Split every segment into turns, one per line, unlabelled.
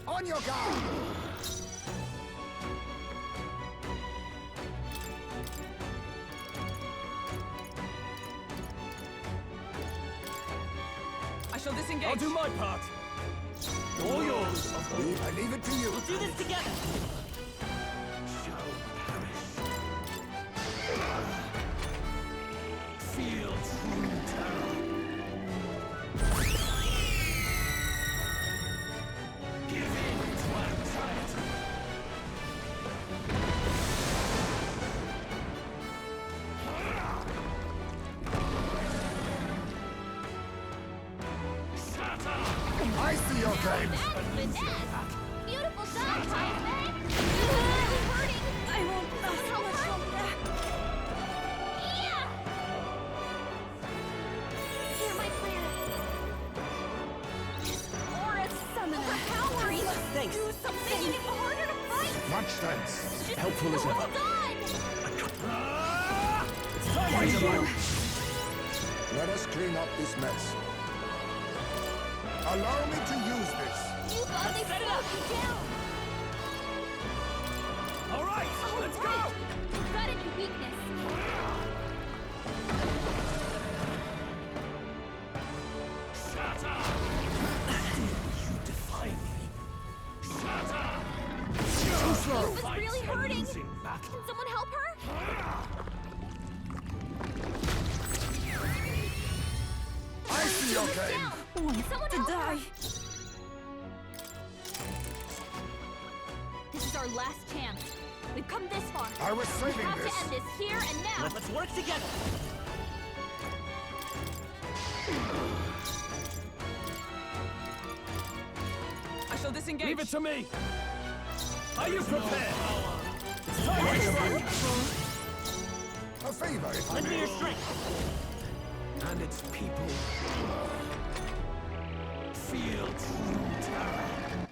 On your guard!
I shall disengage.
I'll do my part. All yours.
I leave it to you.
We'll do this together.
Shall perish. Feel true terror. Give in to anxiety.
I see your game.
Beautiful job, Tyson! Really hurting!
I won't last
Someone
much
help
longer.
Yeah! Hear my plan. Aura summoner. Overpowering!
Thanks.
Do something! Making it harder to fight!
Much thanks.
Just
Helpful as ever.
hold on!
It's time for you.
Let us clean up this mess. Allow me to use this.
You thought they
Set it
slowed
up.
you down!
All right, let's go.
You've got a new weakness.
Shut up. You defy me. Shut up.
Too slow.
This was really hurting!
Losing battle.
Can someone help her?
I see your
Down!
game.
Someone
To
help
die.
her! This is our last chance. We've come this far.
I was
We
saving
have
this.
to end this here and now.
Let's work together.
I shall disengage.
Leave it to me. Are you prepared? It's time
Wait
to
a
fight.
minute. A favor, if I
Lend me
may.
your strength.
And its people feel true terror.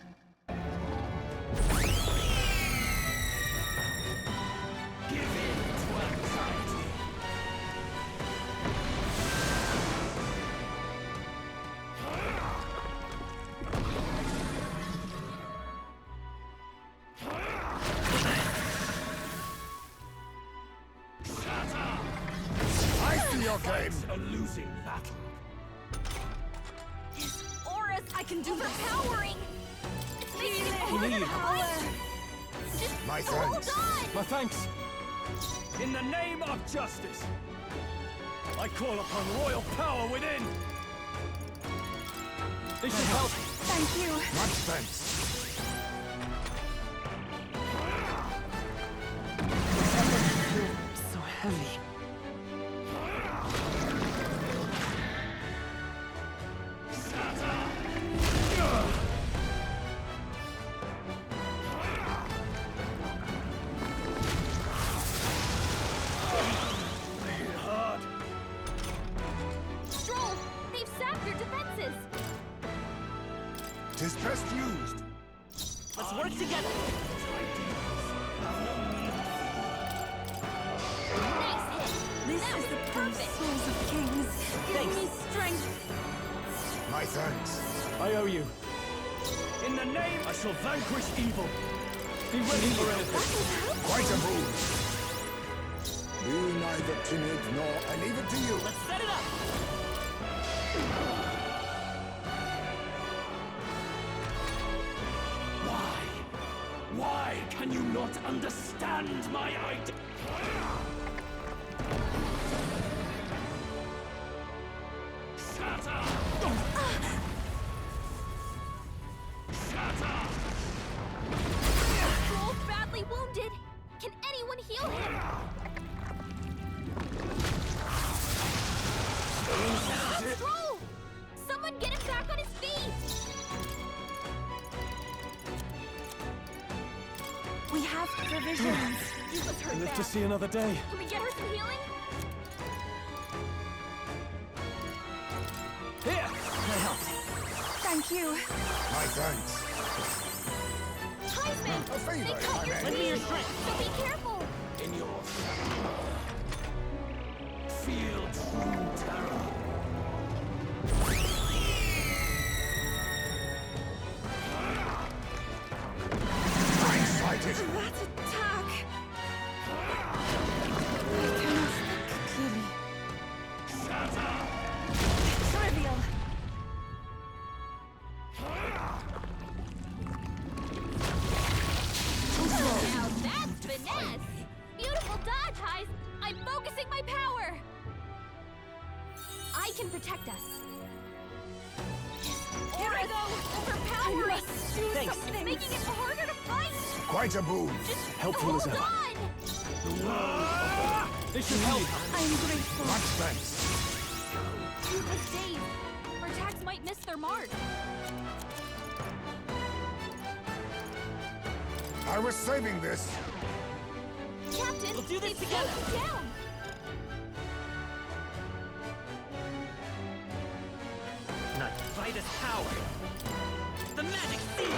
Give in to anxiety. Shut up!
I see your game.
It's a losing battle.
His aura's I can do overpowering. It's making it
Who
harder
need?
to fight. Just
My
hold
thanks.
on.
My thanks. In the name of justice, I call upon royal power within. This should help.
Thank you.
Much thanks.
So heavy.
Hard.
Stroll, they've sapped your defenses.
Tis best used.
Let's work together.
Nice hit.
This
That
is
was
the
perfect.
souls of kings. Give
Thanks.
me strength.
My thanks.
I owe you. In the name, I shall vanquish evil. Be ready for anything.
Quite a move. Be neither timid nor I leave it to you.
Let's set it up.
Why can you not understand my idea? Shut up! Shut up!
Stroll's badly wounded. Can anyone heal him? Stroll! Someone get him back on his feet!
We have provisions.
You was hurt
Live to
bad.
see another day.
Can we get her some healing?
Here!
Thank you.
My thanks.
Heisman!
A favor,
They
if
cut
I
your
may.
Lend me your
feet,
strength.
so be careful!
In your feel true terror.
It's making it harder to fight.
Quite a boon.
Helpful
Hold
as ever.
on.
This should help.
I'm grateful.
Much thanks.
This Dave. Our attacks might miss their mark.
I was saving this.
Captain,
We'll do this
they've
together.
slowed you down.
Not fight as power. The magic seed.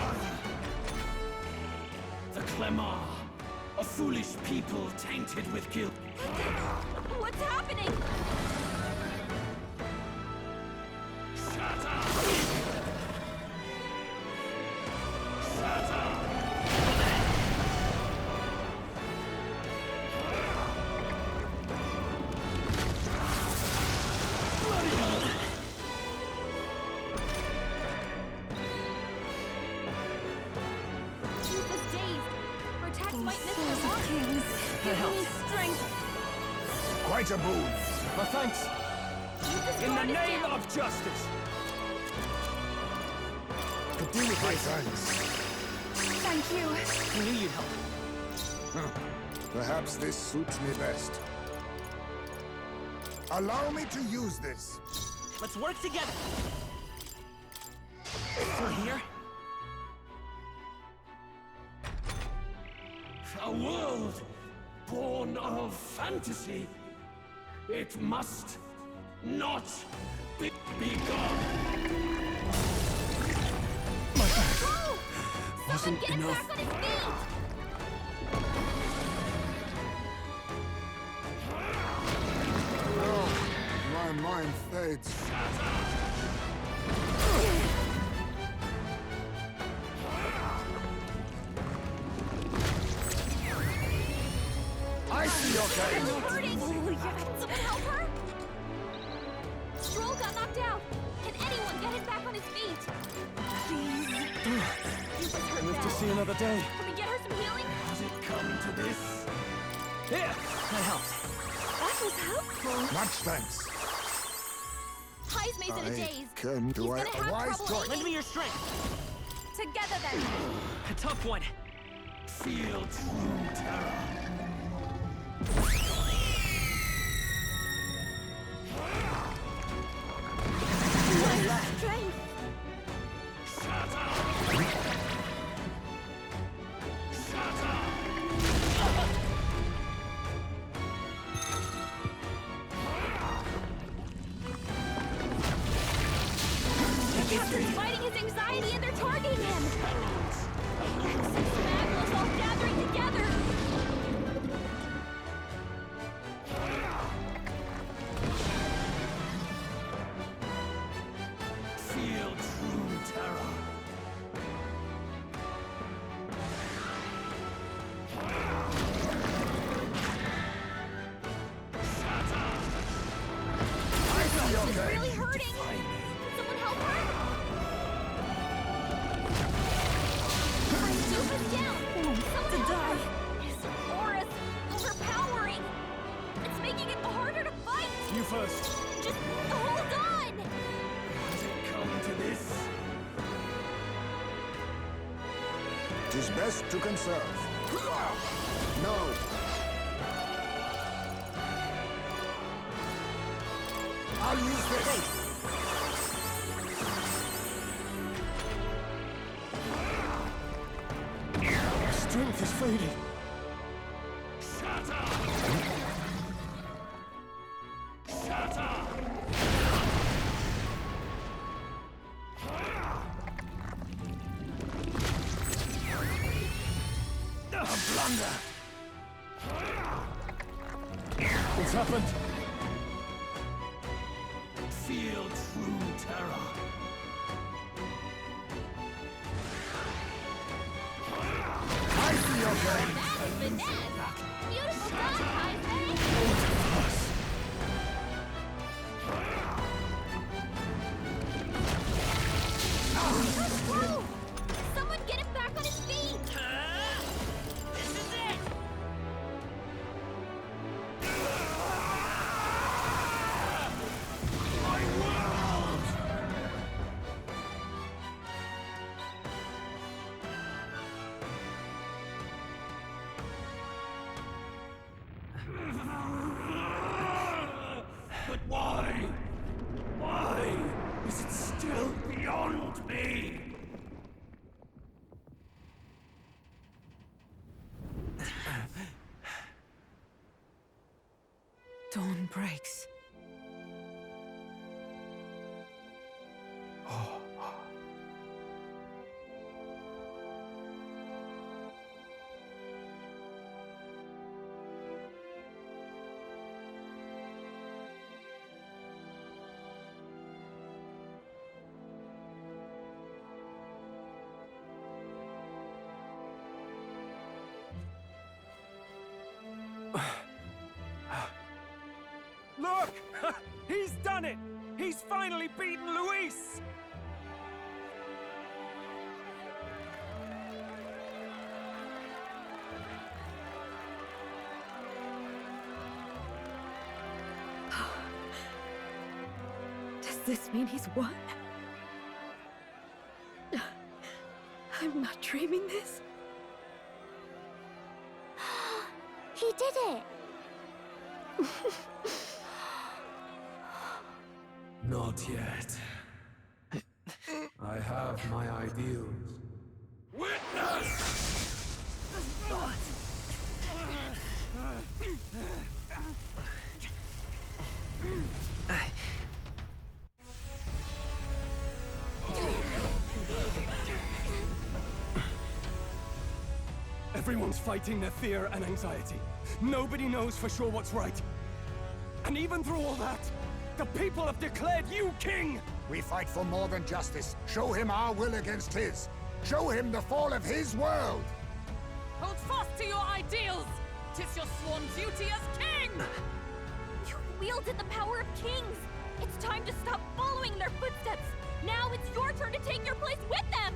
The Clemar. A foolish people tainted with guilt.
What's happening?
Shut up! Shut up!
Youth is dazed. Our attacks might miss their
Souls of
mark.
kings, give me
helps.
strength.
Quite a boon.
My thanks.
Youth is
In the
guard is
name
down.
of justice.
Could do with my thanks.
Thank you.
I knew you'd help.
Perhaps this suits me best. Allow me to use this.
Let's work together. Still here?
A world born of fantasy. It must not be gone. My back
Someone
wasn't
get him
enough.
back on his feet.
My mind fades. I see your
She's
game.
hurting. Can someone help her? Stroll got knocked out. Can anyone get him back on his feet? Please. Youth is hurt
Live to
bad.
see another day.
Can we get her some healing?
Has it come to this? Here!
That helps.
That was helpful.
Much thanks.
High's Mason a daze.
can do
He's
I
gonna
a
have
wise
trouble
choice.
Lend me your strength.
Together then.
A tough one.
Feel true terror.
Strength.
Shut up! Shut up!
The captain's fighting his anxiety and they're targeting him. Six Maglos all gathering together.
Feel true terror.
She's really hurting. Can someone help her? My soup is down. Someone
To
help
die.
her. His aura's overpowering. It's making it harder to fight.
You first.
Just hold on.
Has it come to this?
'Tis best to conserve. No. I'll use this.
Strength is fading. Shut up! Shut up! A blunder! What's happened? Feel true terror.
I see your game.
That's finesse. Beautiful done, Heisman. Whoa! Someone get him back on his feet.
This is it!
My world! But why? Why is it still beyond me?
Dawn breaks.
Look! He's done it! He's finally beaten Luis!
Does this mean he's won? I'm not dreaming this.
He did it!
Not yet. I have my ideals.
Witness! Everyone's fighting their fear and anxiety. Nobody knows for sure what's right. And even through all that, the people have declared you king!
We fight for more than justice. Show him our will against his. Show him the fall of his world.
Hold fast to your ideals! 'Tis your sworn duty as king!
You wielded the power of kings! It's time to stop following in their footsteps! Now it's your turn to take your place with them!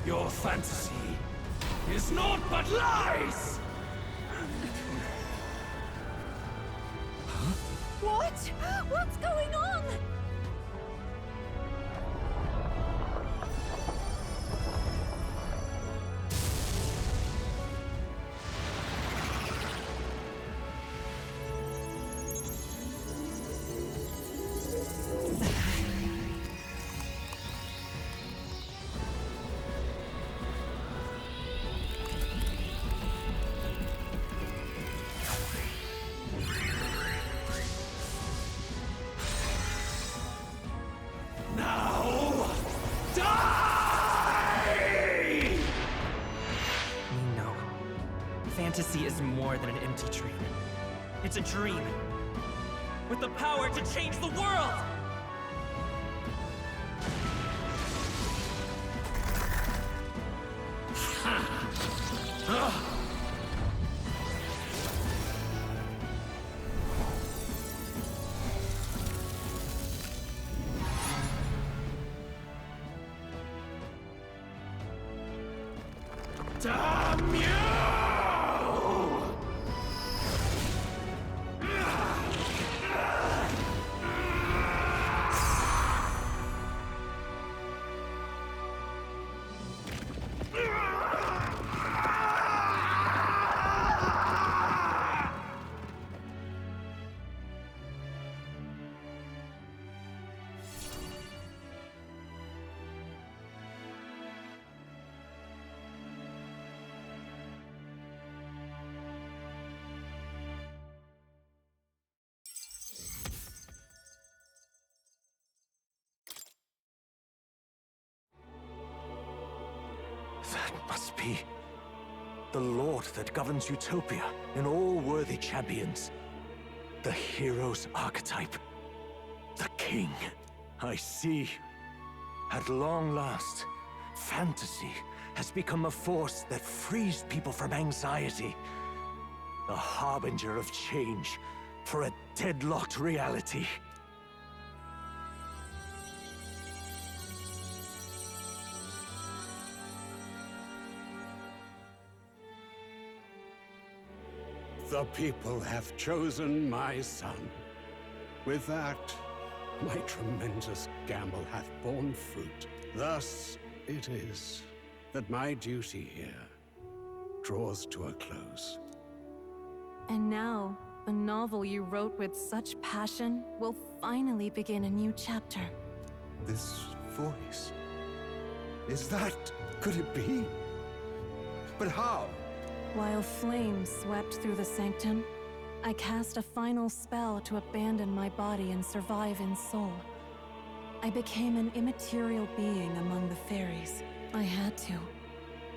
Your fantasy is naught but lies!
What? What's going on?
Fantasy is more than an empty dream. It's a dream with the power to change the world!
Damn you!
That must be the Lord that governs Utopia and all worthy champions. The hero's archetype. The king. I see. At long last, fantasy has become a force that frees people from anxiety. A harbinger of change for a deadlocked reality.
The people have chosen my son. With that, my tremendous gamble hath borne fruit. Thus, it is that my duty here draws to a close.
And now, the novel you wrote with such passion will finally begin a new chapter.
This voice. Is that... could it be? But how?
While flames swept through the sanctum, I cast a final spell to abandon my body and survive in soul. I became an immaterial being among the fairies. I had to,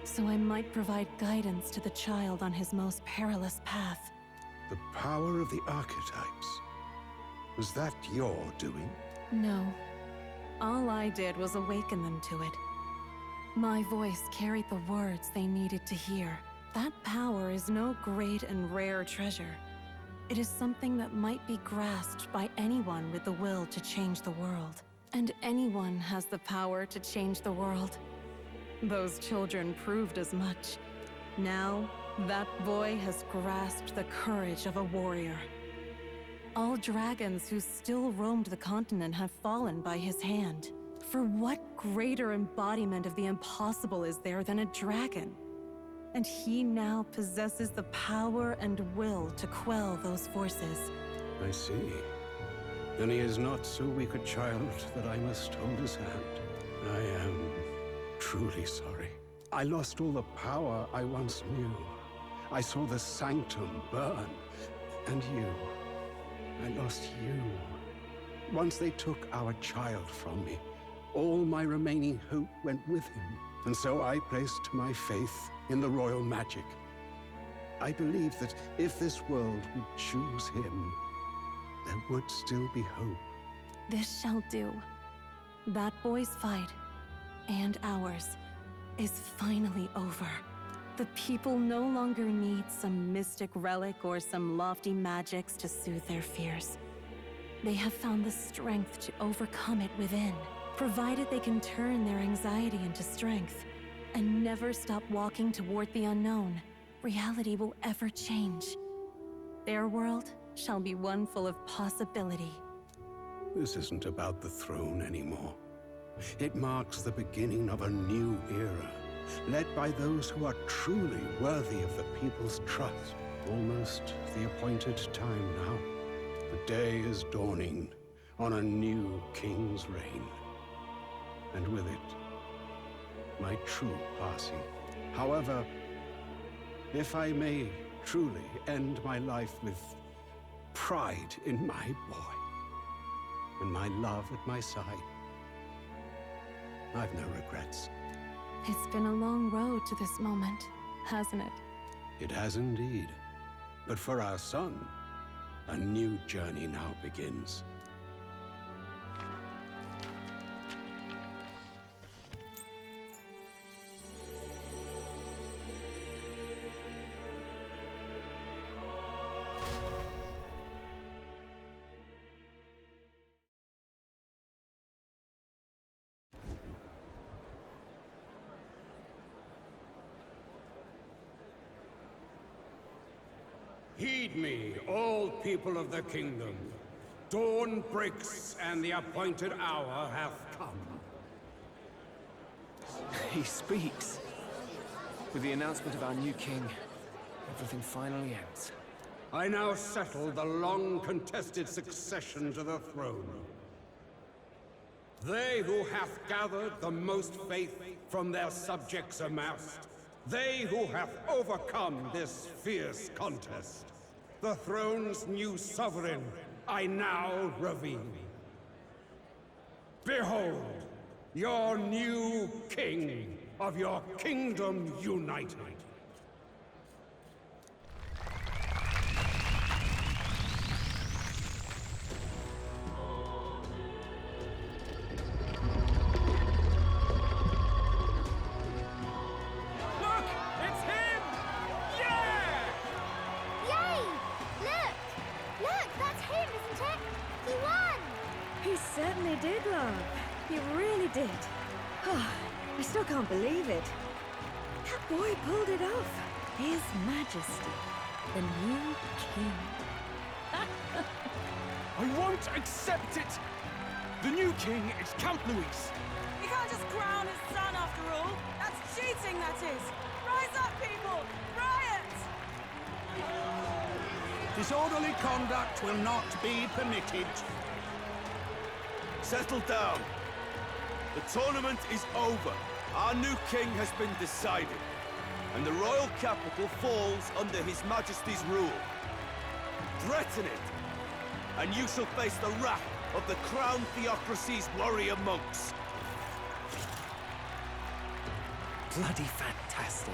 so I might provide guidance to the child on his most perilous path.
The power of the archetypes. Was that your doing?
No. All I did was awaken them to it. My voice carried the words they needed to hear. That power is no great and rare treasure. It is something that might be grasped by anyone with the will to change the world. And anyone has the power to change the world. Those children proved as much. Now, that boy has grasped the courage of a warrior. All dragons who still roamed the continent have fallen by his hand. For what greater embodiment of the impossible is there than a dragon? And he now possesses the power and will to quell those forces.
I see. Then he is not so weak a child that I must hold his hand. I am truly sorry. I lost all the power I once knew. I saw the sanctum burn. And you. I lost you. Once they took our child from me, all my remaining hope went with him. And so I placed my faith in the royal magic. I believe that if this world would choose him, there would still be hope.
This shall do. That boy's fight, and ours, is finally over. The people no longer need some mystic relic or some lofty magics to soothe their fears. They have found the strength to overcome it within. Provided they can turn their anxiety into strength and never stop walking toward the unknown, reality will ever change. Their world shall be one full of possibility.
This isn't about the throne anymore. It marks the beginning of a new era, led by those who are truly worthy of the people's trust. Almost the appointed time now. The day is dawning on a new king's reign. And with it, my true passing. However, if I may truly end my life with pride in my boy, and my love at my side, I've no regrets.
It's been a long road to this moment, hasn't it?
It has indeed. But for our son, a new journey now begins. Heed me, all people of the kingdom. Dawn breaks, and the appointed hour hath come.
He speaks. With the announcement of our new king, everything finally ends.
I now settle the long-contested succession to the throne. They who hath gathered the most faith from their subjects amassed, they who have overcome this fierce contest, the throne's new sovereign, I now reveal. Behold, your new king of your kingdom united.
Look! It's him! Yeah!
Yay! Look! Look, that's him, isn't it? He won!
He certainly did, love. He really did. Oh, I still can't believe it. That boy pulled it off. His Majesty, the new king.
I won't accept it! The new king is Count Luis.
He can't just crown his son after all. That's cheating, that is. Rise up, people! Riot!
Disorderly conduct will not be permitted.
Settle down. The tournament is over. Our new king has been decided, and the royal capital falls under His Majesty's rule. Threaten it, and you shall face the wrath of the Crown Theocracy's warrior monks.
Bloody fantastic.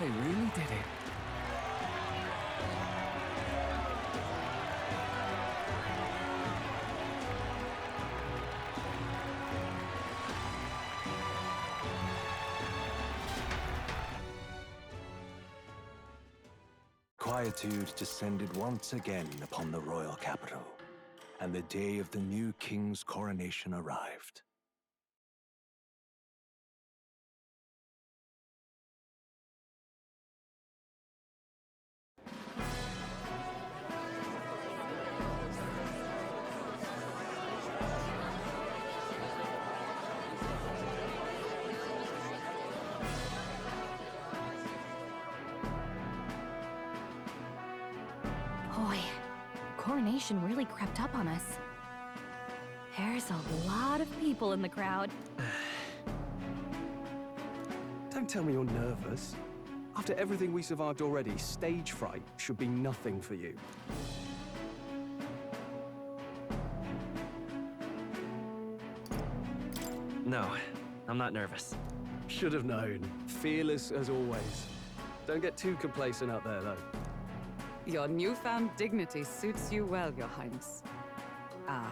They really did it.
Quietude descended once again upon the royal capital, and the day of the new king's coronation arrived.
Boy, coronation really crept up on us. There's a lot of people in the crowd.
Don't tell me you're nervous. After everything we survived already, stage fright should be nothing for you.
No, I'm not nervous.
Should have known. Fearless as always. Don't get too complacent out there, though.
Your newfound dignity suits you well, Your Highness. Ah,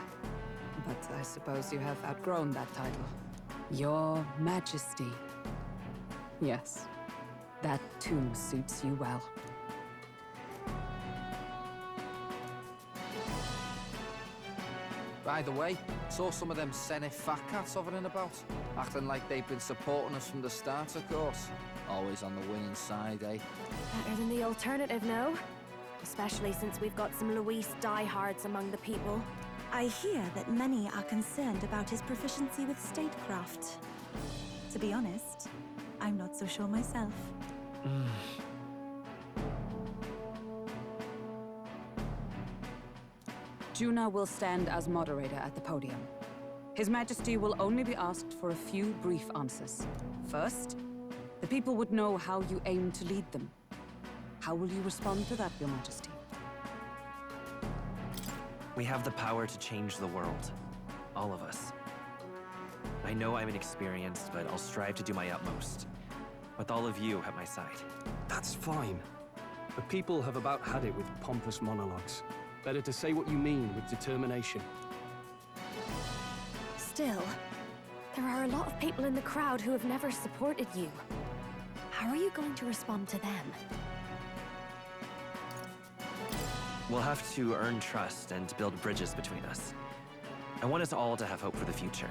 but I suppose you have outgrown that title. Your Majesty. Yes, that too suits you well.
By the way, saw some of them Senate fat cats hovering about, acting like they've been supporting us from the start, of course. Always on the winning side, eh?
Better than the alternative, no? Especially since we've got some Luis diehards among the people.
I hear that many are concerned about his proficiency with statecraft. To be honest, I'm not so sure myself.
Juna will stand as moderator at the podium. His Majesty will only be asked for a few brief answers. First, the people would know how you aim to lead them. How will you respond to that, Your Majesty?
We have the power to change the world. All of us. I know I'm inexperienced, but I'll strive to do my utmost. With all of you at my side.
That's fine. The people have about had it with pompous monologues. Better to say what you mean with determination.
Still, there are a lot of people in the crowd who have never supported you. How are you going to respond to them?
We'll have to earn trust and build bridges between us. I want us all to have hope for the future,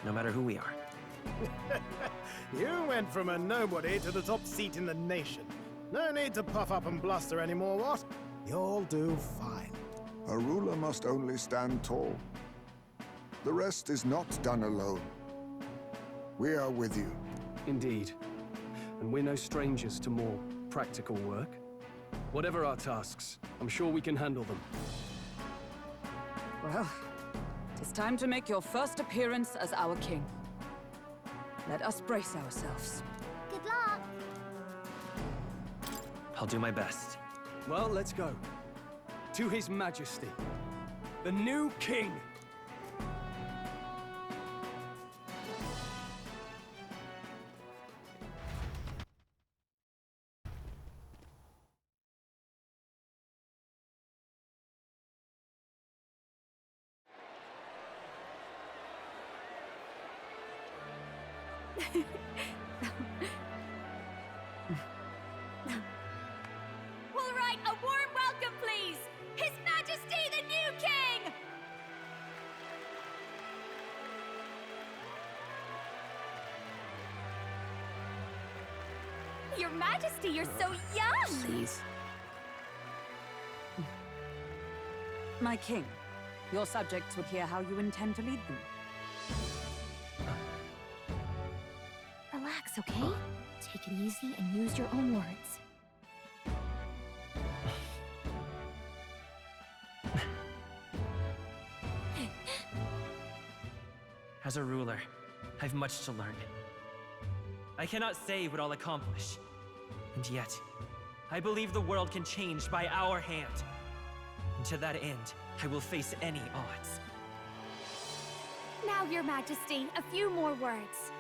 no matter who we are.
You went from a nobody to the top seat in the nation. No need to puff up and bluster anymore, what? You'll do fine.
A ruler must only stand tall. The rest is not done alone. We are with you.
Indeed. And we're no strangers to more practical work. Whatever our tasks, I'm sure we can handle them.
Well, it's time to make your first appearance as our king. Let us brace ourselves.
Good luck!
I'll do my best.
Well, let's go. To His Majesty, the new king!
All right, a warm welcome, please! His Majesty, the new king! Your Majesty, you're so young!
Please. My king, your subjects would hear how you intend to lead them.
Relax, okay? Take it easy and use your own words.
As a ruler, I've much to learn. I cannot say what I'll accomplish. And yet, I believe the world can change by our hand. And to that end, I will face any odds.
Now, Your Majesty, a few more words.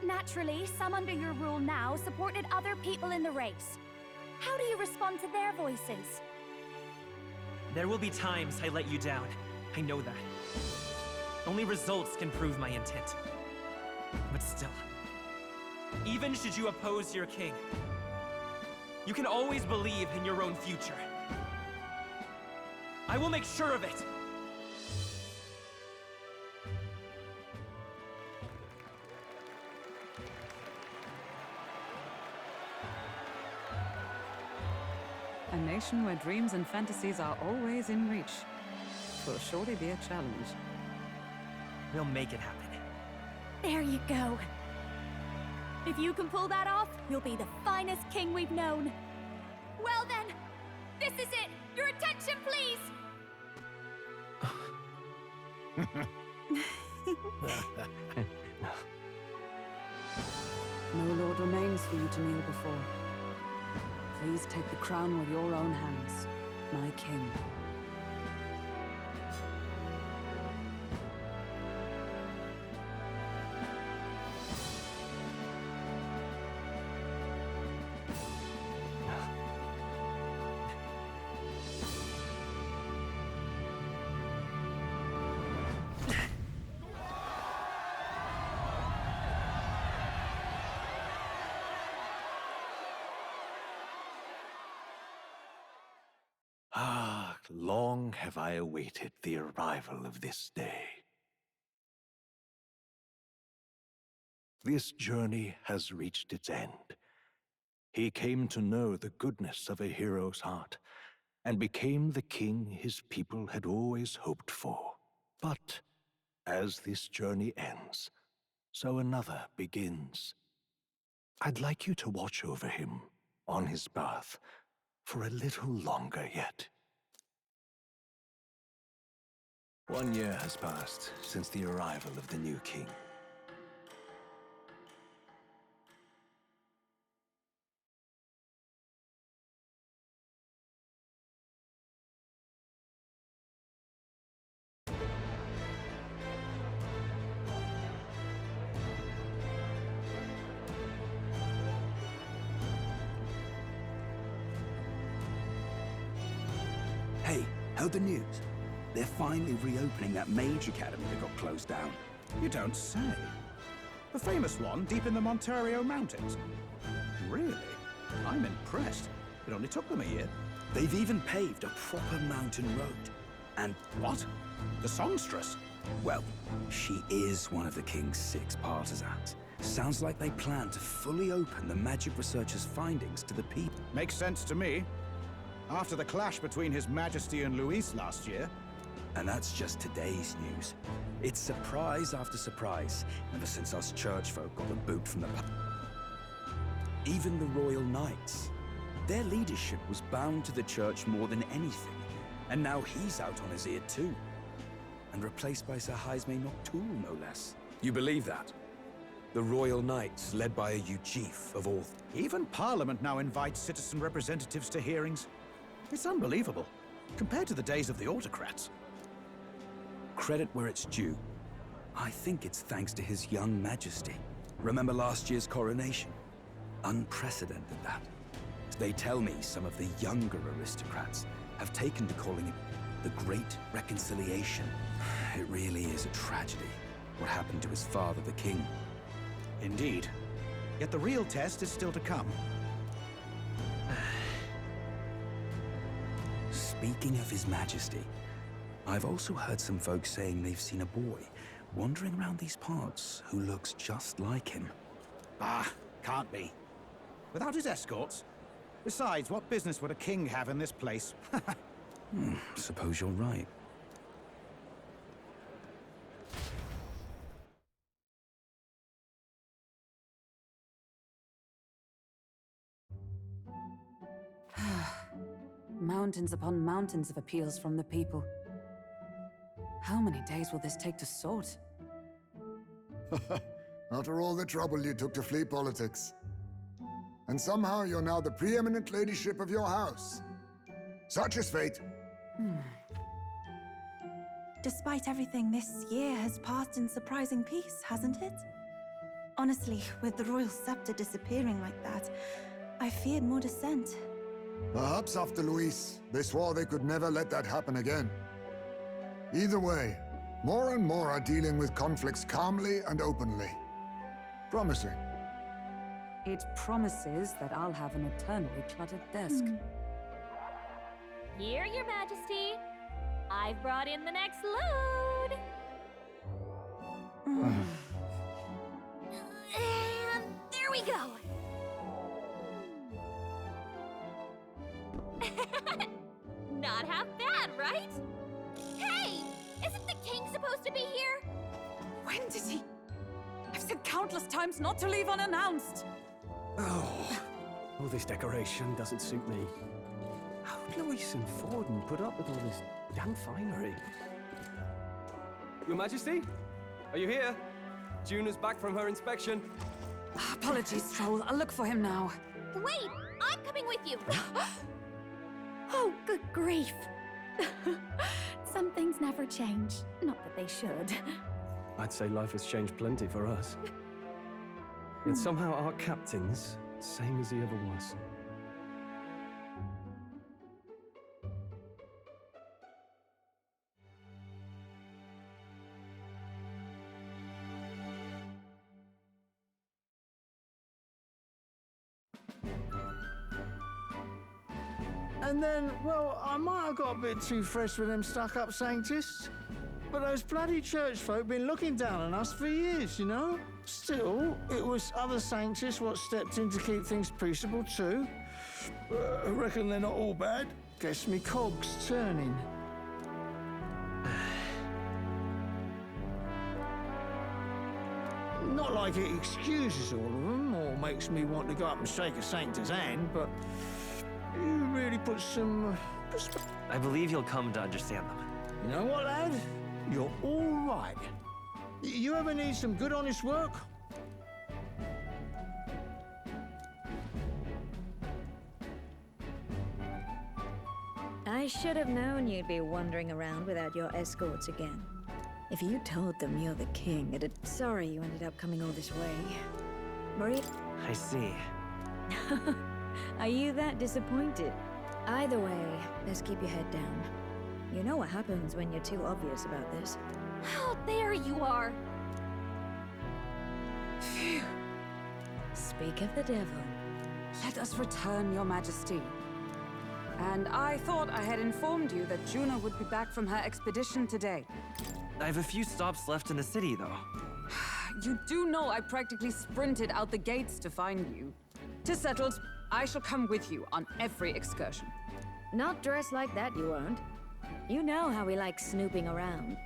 Naturally, some under your rule now supported other people in the race. How do you respond to their voices?
There will be times I let you down. I know that. Only results can prove my intent. But still, even should you oppose your king, you can always believe in your own future. I will make sure of it!
A nation where dreams and fantasies are always in reach. Will surely be a challenge.
We'll make it happen.
There you go. If you can pull that off, you'll be the finest king we've known. Well then, this is it! Your attention, please!
No lord remains for you to kneel before. Please take the crown with your own hands, my king.
Ah, long have I awaited the arrival of this day. This journey has reached its end. He came to know the goodness of a hero's heart, and became the king his people had always hoped for. But as this journey ends, so another begins. I'd like you to watch over him on his path for a little longer yet. 1 year has passed since the arrival of the new king.
Hey, heard the news? They're finally reopening that mage academy that got closed down.
You don't say. The famous one deep in the Monterio Mountains. Really? I'm impressed. It only took them a year.
They've even paved a proper mountain road. And
what? The songstress?
Well, she is one of the king's 6 partisans. Sounds like they plan to fully open the magic researcher's findings to the people.
Makes sense to me. After the clash between His Majesty and Luis last year.
And that's just today's news. It's surprise after surprise, ever since us churchfolk got the boot from the Even the Royal Knights. Their leadership was bound to the church more than anything, and now he's out on his ear too. And replaced by Sir Jaime Noctul, no less. You believe that? The Royal Knights, led by a Uchief of all...
Even Parliament now invites citizen representatives to hearings. It's unbelievable, compared to the days of the autocrats.
Credit where it's due. I think it's thanks to His young majesty. Remember last year's coronation? Unprecedented, that. They tell me some of the younger aristocrats have taken to calling it the Great Reconciliation. It really is a tragedy, what happened to his father, the king.
Indeed. Yet the real test is still to come.
Speaking of His Majesty, I've also heard some folks saying they've seen a boy wandering around these parts who looks just like him.
Ah, can't be. Without his escorts? Besides, what business would a king have in this place?
Suppose you're right.
mountains upon mountains of appeals from the people. How many days will this take to sort?
After all the trouble you took to flee politics. And somehow you're now the preeminent ladyship of your house. Such is fate.
Despite everything, this year has passed in surprising peace, hasn't it? Honestly, with the royal scepter disappearing like that, I feared more dissent.
Perhaps after Luis, they swore they could never let that happen again. Either way, more and more are dealing with conflicts calmly and openly. Promising.
It promises that I'll have an eternally cluttered desk.
Here, Your Majesty. I've brought in the next load. And there we go. Not half bad, right? Hey! Isn't the king supposed to be here?
When did he? I've said countless times not to leave unannounced.
Oh, all this decoration doesn't suit me. How would Luis and Forden put up with all this damn finery?
Your Majesty? Are you here? Juna's back from her inspection.
Apologies, Troll. I'll look for him now.
Wait! I'm coming with you!
Oh, good grief.
Some things never change. Not that they should.
I'd say life has changed plenty for us. Yet somehow our captain's same as he ever was.
And then, well, I might have got a bit too fresh with them stuck-up sanctists. But those bloody church folk been looking down on us for years, you know? Still, it was other sanctists what stepped in to keep things peaceable too. I reckon they're not all bad. Guess me cog's turning. Not like it excuses all of them or makes me want to go up and shake a sanctor's hand, but you really put some
I believe you'll come to understand them.
You know what, lad? You're all right. You ever need some good, honest work?
I should have known you'd be wandering around without your escorts again. If you told them you're the king, sorry you ended up coming all this way. Maria?
I see.
Are you that disappointed? Either way, let's keep your head down. You know what happens when you're too obvious about this.
Oh, there you are.
Phew.
Speak of the devil.
Let us return, Your Majesty. And I thought I had informed you that Juna would be back from her expedition today.
I have a few stops left in the city, though.
You do know I practically sprinted out the gates to find you. 'Tis settled. I shall come with you on every excursion.
Not dressed like that, you won't. You know how he likes snooping around.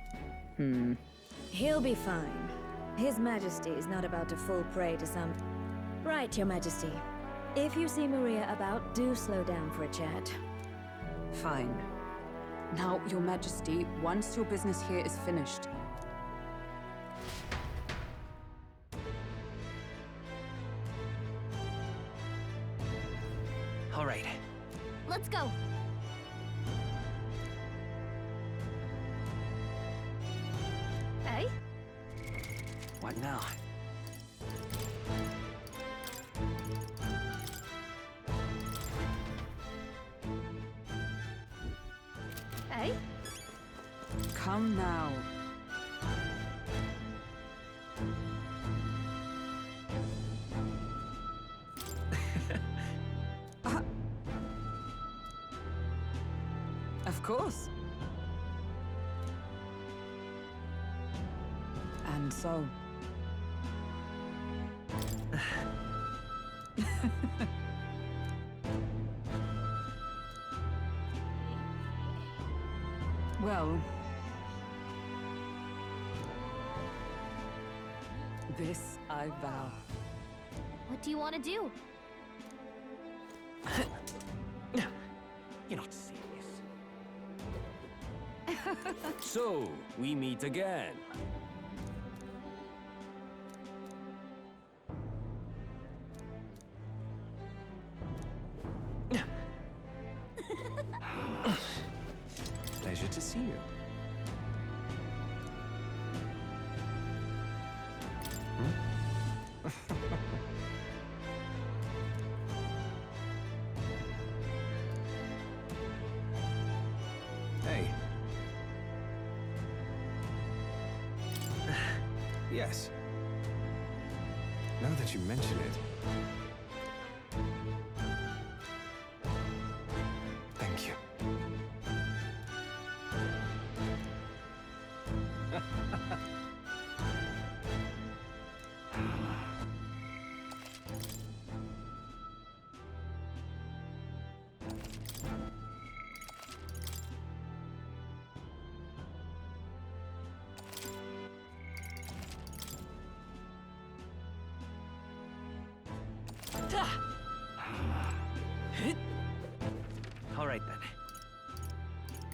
He'll be fine. His Majesty is not about to fall prey to some... Right, Your Majesty. If you see Maria about, do slow down for a chat.
Fine. Now, Your Majesty, once your business here is finished...
All right.
Let's go. Hey?
What now?
Hey?
Come now. Of course. And so... Well... This I vow.
What do you want to do?
You're not serious.
So, we meet again. Pleasure to see you. Hey. Yes. Now that you mention it. Thank you.
All right then.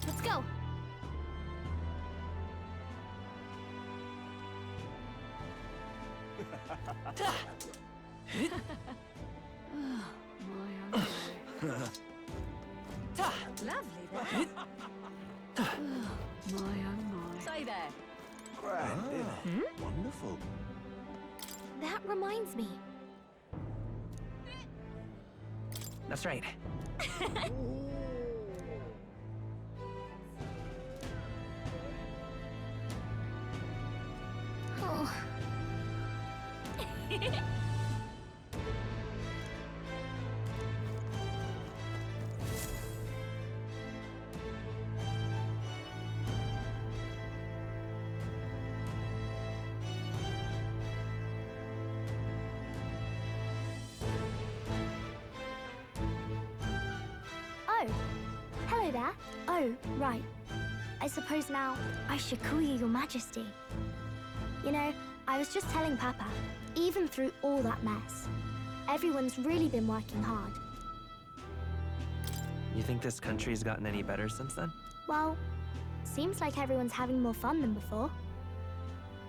Let's go.
Lovely there.
Stay there.
Grand, isn't it? Wonderful.
That reminds me.
That's right.
Oh. Oh, hello there. Oh, right. I suppose now I should call you Your Majesty. You know, I was just telling Papa, even through all that mess, everyone's really been working hard.
You think this country's gotten any better since then?
Well, seems like everyone's having more fun than before.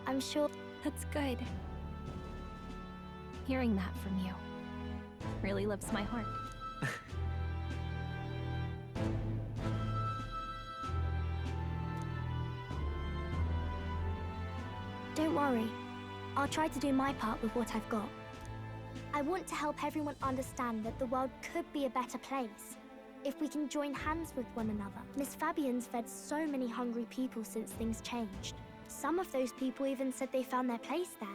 I'm sure
That's good. Hearing that from you really lifts my heart.
Don't worry. I'll try to do my part with what I've got. I want to help everyone understand that the world could be a better place if we can join hands with one another. Miss Fabian's fed so many hungry people since things changed. Some of those people even said they found their place there.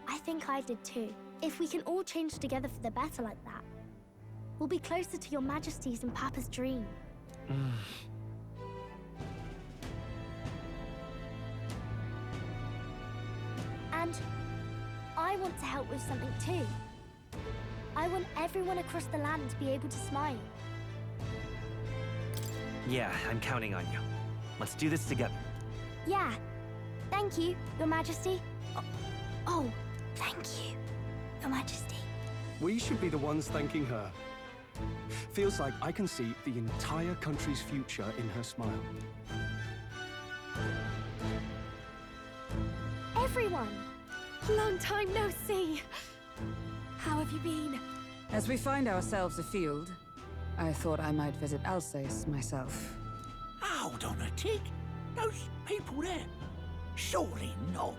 I think I did too. If we can all change together for the better like that, we'll be closer to Your Majesty's and Papa's dream. And I want to help with something too. I want everyone across the land to be able to smile.
Yeah, I'm counting on you. Let's do this together.
Yeah. Thank you, Your Majesty. Oh, thank you, Your Majesty.
We should be the ones thanking her. Feels like I can see the entire country's future in her smile.
Everyone!
Long time no see. How have you been?
As we find ourselves afield, I thought I might visit Alsace myself.
Hold on a tick. Those people there? Surely not.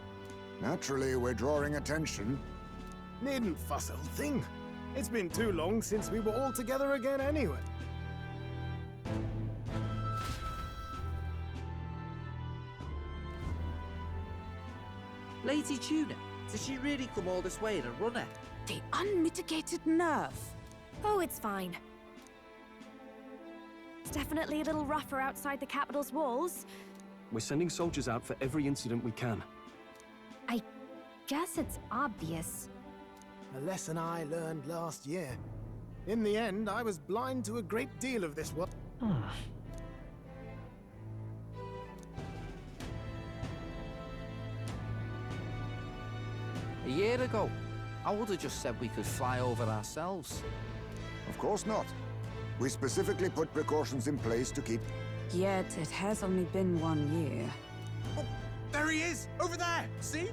Naturally, we're drawing attention.
Needn't fuss, old thing. It's been too long since we were all together again anyway.
Lady Tuna, did she really come all this way in a runner?
The unmitigated nerve.
Oh, it's fine. It's definitely a little rougher outside the capital's walls.
We're sending soldiers out for every incident we can.
I guess it's obvious.
A lesson I learned last year. In the end, I was blind to a great deal of this world.
A year ago, I would have just said we could fly over ourselves.
Of course not. We specifically put precautions in place to keep
Yet it has only been 1 year.
Oh, there he is! Over there! See?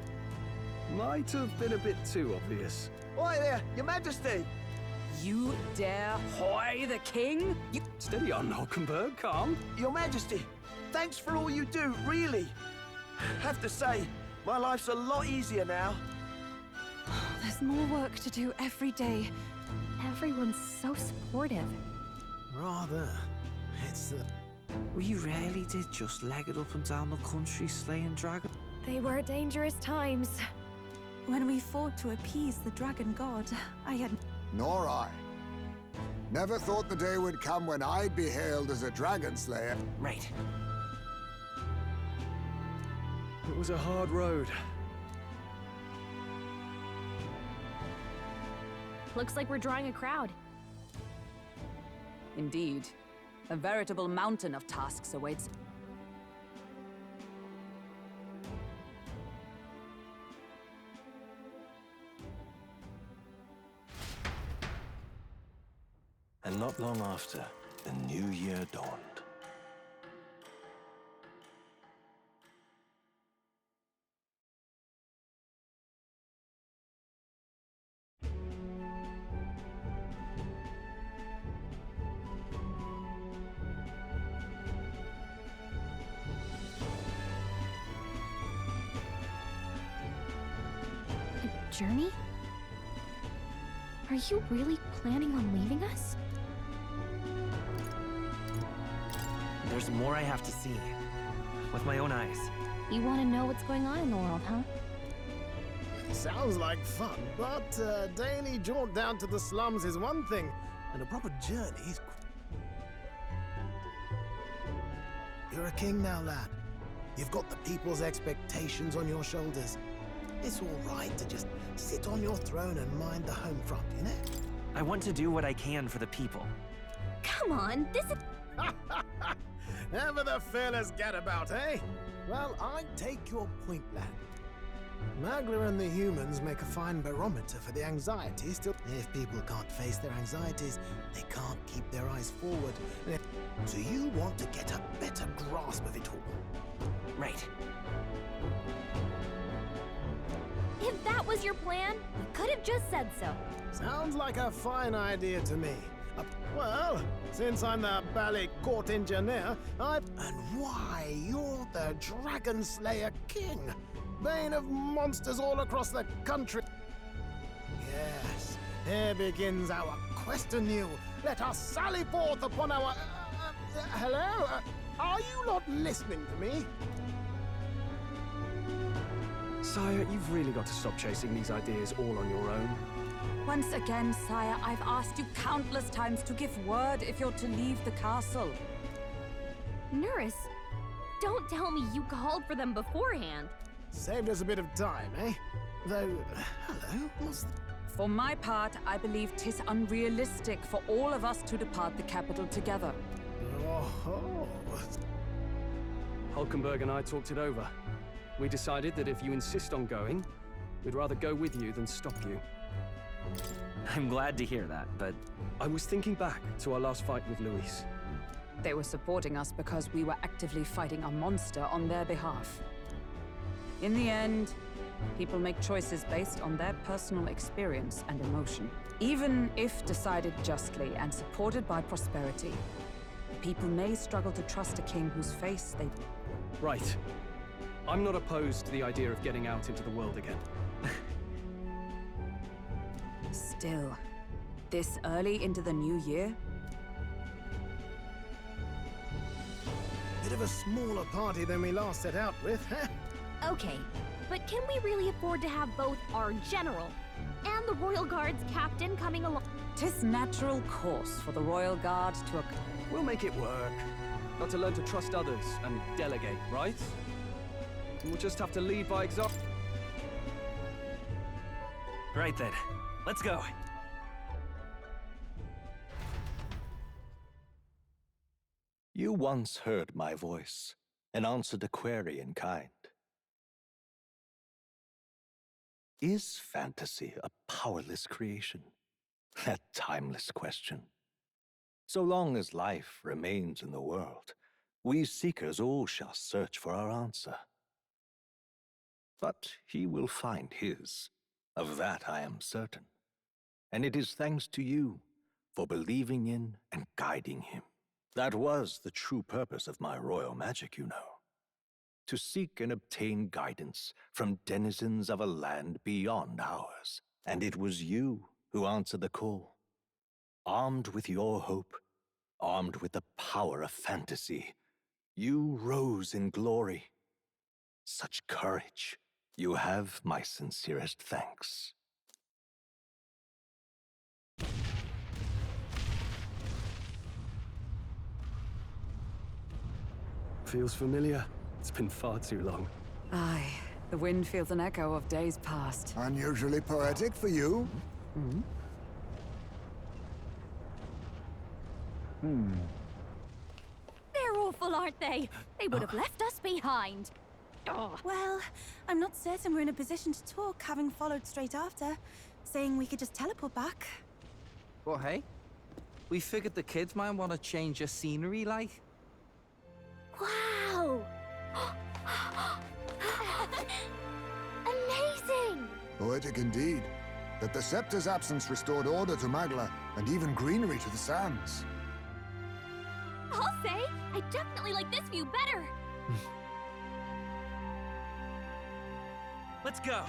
Might have been a bit too obvious.
Oi there, Your Majesty!
You dare hoy the king? You...
Steady on, Hulkenberg, calm.
Your Majesty, thanks for all you do, really. Have to say, my life's a lot easier now.
There's more work to do every day.
Everyone's so supportive.
Rather. It's
We really did just leg it up and down the country slaying dragons.
They were dangerous times.
When we fought to appease the dragon god, I had...
Nor I. Never thought the day would come when I'd be hailed as a dragon slayer.
Right.
It was a hard road.
Looks like we're drawing a crowd.
Indeed. A veritable mountain of tasks awaits.
And not long after, the new year dawned.
A journey? Are you really planning on leaving us?
There's more I have to see. With my own eyes.
You want to know what's going on in the world, huh?
Sounds like fun, but a daily jaunt down to the slums is one thing, and a proper journey is... You're a king now, lad. You've got the people's expectations on your shoulders. It's all right to just sit on your throne and mind the home front, you know?
I want to do what I can for the people.
Come on, this is...
Ever the fearless gadabout, eh? Well, I take your point, lad. Magla and the humans make a fine barometer for the anxiety. Still, if people can't face their anxieties, they can't keep their eyes forward. So you want to get a better grasp of it all.
Right.
If that was your plan, you could have just said so.
Sounds like a fine idea to me. Well, since I'm the Ballet Court Engineer, And why, you're the Dragon Slayer King, bane of monsters all across the country. Yes, here begins our quest anew. Let us sally forth upon our... hello? Are you not listening to me?
Sire, you've really got to stop chasing these ideas all on your own.
Once again, sire, I've asked you countless times to give word if you're to leave the castle.
Nurse, don't tell me you called for them beforehand.
Saved us a bit of time, eh? Though, hello, what's...
For my part, I believe 'tis unrealistic for all of us to depart the capital together.
Oh.
Hulkenberg and I talked it over. We decided that if you insist on going, we'd rather go with you than stop you.
I'm glad to hear that, but...
I was thinking back to our last fight with Luis.
They were supporting us because we were actively fighting a monster on their behalf. In the end, people make choices based on their personal experience and emotion. Even if decided justly and supported by prosperity, people may struggle to trust a king whose face they...
Right. I'm not opposed to the idea of getting out into the world again.
Still, this early into the new year?
Bit of a smaller party than we last set out with, huh?
Okay, but can we really afford to have both our general and the Royal Guard's captain coming along?
'Tis natural course for the Royal Guard to...
We'll make it work. Got to learn to trust others and delegate, right? And we'll just have to lead by example.
Right then. Let's go.
You once heard my voice and answered a query in kind. Is fantasy a powerless creation? That timeless question. So long as life remains in the world, We seekers all shall search for our answer. But he will find his. Of that I am certain. And it is thanks to you for believing in and guiding him. That was the true purpose of my royal magic, you know. To seek and obtain guidance from denizens of a land beyond ours. And it was you who answered the call. Armed with your hope, armed with the power of fantasy, you rose in glory. Such courage. You have my sincerest thanks.
Feels familiar. It's been far too long.
Aye, the wind feels an echo of days past.
Unusually poetic for you.
They're awful, aren't they? They would have left us behind.
Well, I'm not certain we're in a position to talk, having followed straight after, saying we could just teleport back.
Well, hey, we figured the kids might want to change your scenery, like.
Wow! Amazing!
Poetic indeed. That the scepter's absence restored order to Magla, and even greenery to the sands.
I'll say, I definitely like this view better.
Let's go.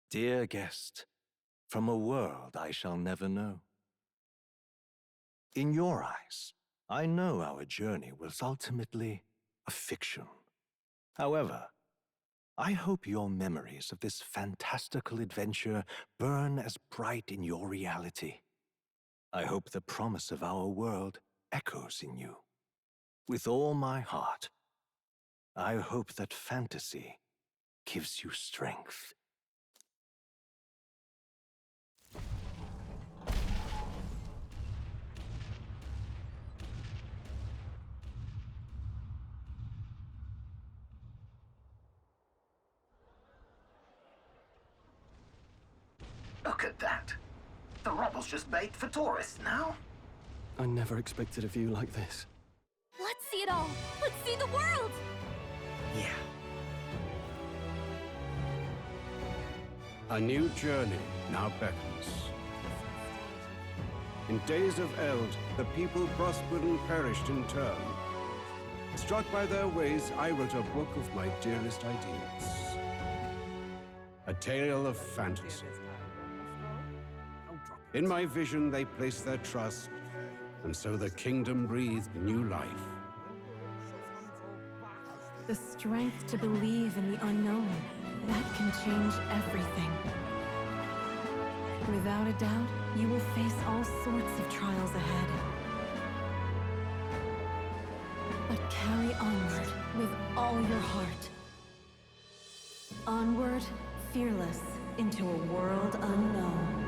Dear guest, from a world I shall never know. In your eyes, I know our journey was ultimately a fiction. However, I hope your memories of this fantastical adventure burn as bright in your reality. I hope the promise of our world echoes in you. With all my heart, I hope that fantasy gives you strength.
Look at that. The rubble's just bait for tourists now.
I never expected a view like this.
Let's see it all! Let's see the world!
Yeah.
A new journey now beckons. In days of eld, the people prospered and perished in turn. Struck by their ways, I wrote a book of my dearest ideas. A tale of fantasy. In my vision, they placed their trust, and so the kingdom breathed new life.
The strength to believe in the unknown, that can change everything. Without a doubt, you will face all sorts of trials ahead. But carry onward with all your heart. Onward, fearless, into a world unknown.